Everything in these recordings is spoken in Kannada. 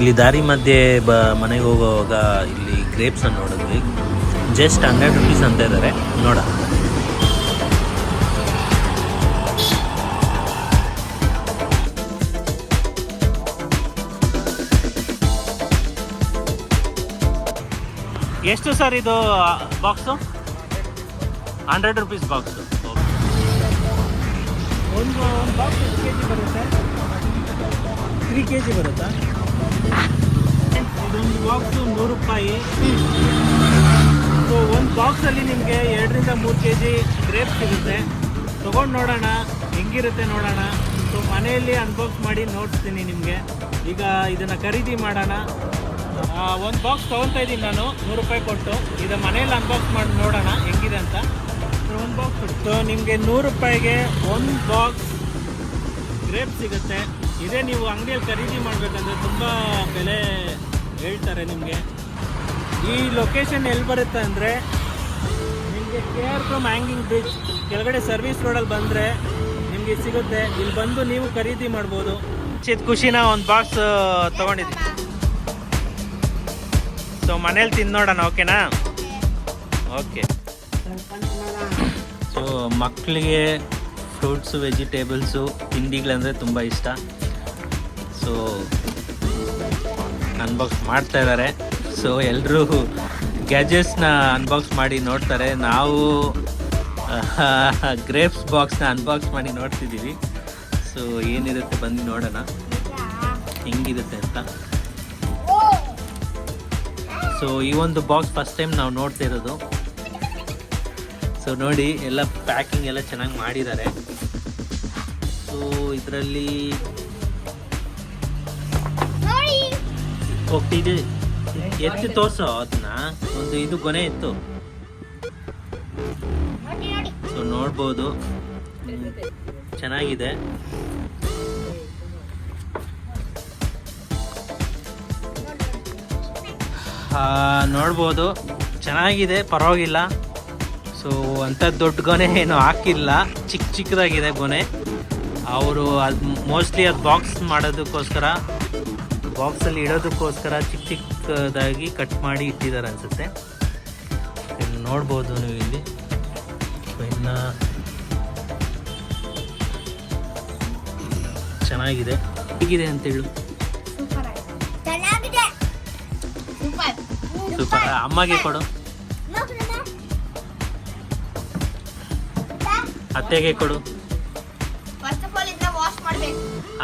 ಇಲ್ಲಿ ದಾರಿ ಮಧ್ಯೆ ಮನೆಗೆ ಹೋಗುವಾಗ ಇಲ್ಲಿ ಗ್ರೇಪ್ಸ್ ಅನ್ನು ನೋಡಿದ್ವಿ. ಜಸ್ಟ್ 100 rupees ಅಂತ ಇದ್ದಾರೆ. ನೋಡ ಎಷ್ಟು ಸರ್ ಇದು ಬಾಕ್ಸು? 100 rupees box. ಒಂದು ಬಾಕ್ಸ್ ಎಷ್ಟು ಕೆ ಜಿ ಬರುತ್ತೆ? 3 kg ಬರುತ್ತಾ? ಇದೊಂದು ಬಾಕ್ಸು 100 ರೂಪಾಯಿ. ಸೊ ಒಂದು ಬಾಕ್ಸಲ್ಲಿ ನಿಮಗೆ 2 ರಿಂದ 3 kg ಗ್ರೇಪ್ಸ್ ಸಿಗುತ್ತೆ. ತೊಗೊಂಡು ನೋಡೋಣ ಹೆಂಗಿರುತ್ತೆ ನೋಡೋಣ. ಸೊ ಮನೆಯಲ್ಲಿ ಅನ್ಬಾಕ್ಸ್ ಮಾಡಿ ನೋಡ್ತೀನಿ ನಿಮಗೆ. ಈಗ ಇದನ್ನು ಖರೀದಿ ಮಾಡೋಣ. ಒಂದು ಬಾಕ್ಸ್ ತೊಗೊತಾ ಇದ್ದೀನಿ ನಾನು 100 ರೂಪಾಯಿ ಕೊಟ್ಟು. ಇದು ಮನೆಯಲ್ಲಿ ಅನ್ಬಾಕ್ಸ್ ಮಾಡಿ ನೋಡೋಣ ಹೆಂಗಿದೆ ಅಂತ. ಒಂದು ಬಾಕ್ಸ್ ಸೊ ನಿಮಗೆ 100 ರೂಪಾಯಿಗೆ ಒಂದು ಬಾಕ್ಸ್ ಗ್ರೇಪ್ಸ್ ಸಿಗುತ್ತೆ. ಇದೇ ನೀವು ಅಂಗಡಿಯಲ್ಲಿ ಖರೀದಿ ಮಾಡಬೇಕಂದ್ರೆ ತುಂಬ ಬೆಲೆ ಹೇಳ್ತಾರೆ ನಿಮಗೆ. ಈ ಲೊಕೇಶನ್ ಎಲ್ಲಿ ಬರುತ್ತೆ ಅಂದರೆ ನಿಮಗೆ KR Puram ಹ್ಯಾಂಗಿಂಗ್ ಬ್ರಿಡ್ಜ್ ಕೆಳಗಡೆ ಸರ್ವಿಸ್ ರೋಡಲ್ಲಿ ಬಂದರೆ ನಿಮಗೆ ಸಿಗುತ್ತೆ. ಇಲ್ಲಿ ಬಂದು ನೀವು ಖರೀದಿ ಮಾಡ್ಬೋದು. ಖುಷಿನ ಒಂದು ಬಾಕ್ಸ್ ತೊಗೊಂಡಿದ್ದೀನಿ. ಸೊ ಮನೇಲಿ ತಿಂದು ನೋಡೋಣ, ಓಕೆನಾ? ಓಕೆ. ಸೊ ಮಕ್ಕಳಿಗೆ ಫ್ರೂಟ್ಸು ವೆಜಿಟೇಬಲ್ಸು ತಿಂಡಿಗಳಂದರೆ ತುಂಬ ಇಷ್ಟ. ಸೊ ಅನ್ಬಾಕ್ಸ್ ಮಾಡ್ತಾ ಇದ್ದಾರೆ. ಸೊ ಎಲ್ಲರೂ ಗ್ಯಾಜೆಟ್ಸ್ನ ಅನ್ಬಾಕ್ಸ್ ಮಾಡಿ ನೋಡ್ತಾರೆ. ನಾವು ಗ್ರೇಪ್ಸ್ ಬಾಕ್ಸ್ನ ಅನ್ಬಾಕ್ಸ್ ಮಾಡಿ ನೋಡ್ತಿದ್ದೀವಿ. ಸೊ ಏನಿರುತ್ತೆ ಬಂದು ನೋಡೋಣ ಹೆಂಗಿರುತ್ತೆ ಅಂತ. ಸೊ ಈ ಒಂದು ಬಾಕ್ಸ್ ಫಸ್ಟ್ ಟೈಮ್ ನಾವು ನೋಡ್ತಾ ಇರೋದು. ಸೊ ನೋಡಿ ಎಲ್ಲ ಪ್ಯಾಕಿಂಗ್ ಎಲ್ಲ ಚೆನ್ನಾಗಿ ಮಾಡಿದ್ದಾರೆ. ಸೊ ಇದರಲ್ಲಿ ಹೋಗ್ತಿದ್ದು ಎತ್ತಿ ತೋರಿಸೋ ಅದನ್ನ. ಒಂದು ಇದು ಗೊನೆ ಇತ್ತು. ಸೊ ನೋಡ್ಬೋದು ಚೆನ್ನಾಗಿದೆ. ನೋಡ್ಬೋದು ಚೆನ್ನಾಗಿದೆ, ಪರವಾಗಿಲ್ಲ. ಸೊ ಅಂಥ ದೊಡ್ಡ ಗೊನೆ ಏನು ಹಾಕಿಲ್ಲ, ಚಿಕ್ಕದಾಗಿದೆ ಗೊನೆ. ಅವರು ಅದು ಮೋಸ್ಟ್ಲಿ ಅದು ಬಾಕ್ಸ್ ಮಾಡೋದಕ್ಕೋಸ್ಕರ, ಬಾಕ್ಸಲ್ಲಿ ಇಡೋದಕ್ಕೋಸ್ಕರ ಚಿಕ್ಕದಾಗಿ ಕಟ್ ಮಾಡಿ ಇಟ್ಟಿದ್ದಾರೆ ಅನಿಸುತ್ತೆ. ನೋಡ್ಬೋದು ನೀವು ಇಲ್ಲಿ. ಇನ್ನು ಚೆನ್ನಾಗಿದೆ. ಹೇಗಿದೆ ಅಂತೇಳು? ಸೂಪರ್. ಅಮ್ಮಗೆ ಕೊಡು, ಅತ್ತೆಗೆ ಕೊಡು.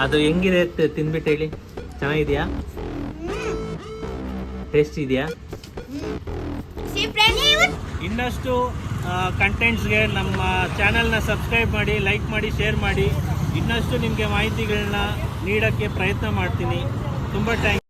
ಅದು ಹೆಂಗಿದೆ ತಿಂದ್ಬಿಟ್ಟು ಹೇಳಿ. ಚೆನ್ನಾಗಿದೆಯಾ? ಟೇಸ್ಟ್ ಇದೆಯಾ? ಇನ್ನಷ್ಟು ಕಂಟೆಂಟ್ಸ್ಗೆ ನಮ್ಮ ಚಾನಲ್ನ ಸಬ್ಸ್ಕ್ರೈಬ್ ಮಾಡಿ, ಲೈಕ್ ಮಾಡಿ, ಶೇರ್ ಮಾಡಿ. ಇನ್ನಷ್ಟು ನಿಮಗೆ ಮಾಹಿತಿಗಳನ್ನ ನೀಡೋಕ್ಕೆ ಪ್ರಯತ್ನ ಮಾಡ್ತೀನಿ. ತುಂಬ ಥ್ಯಾಂಕ್ಸ್.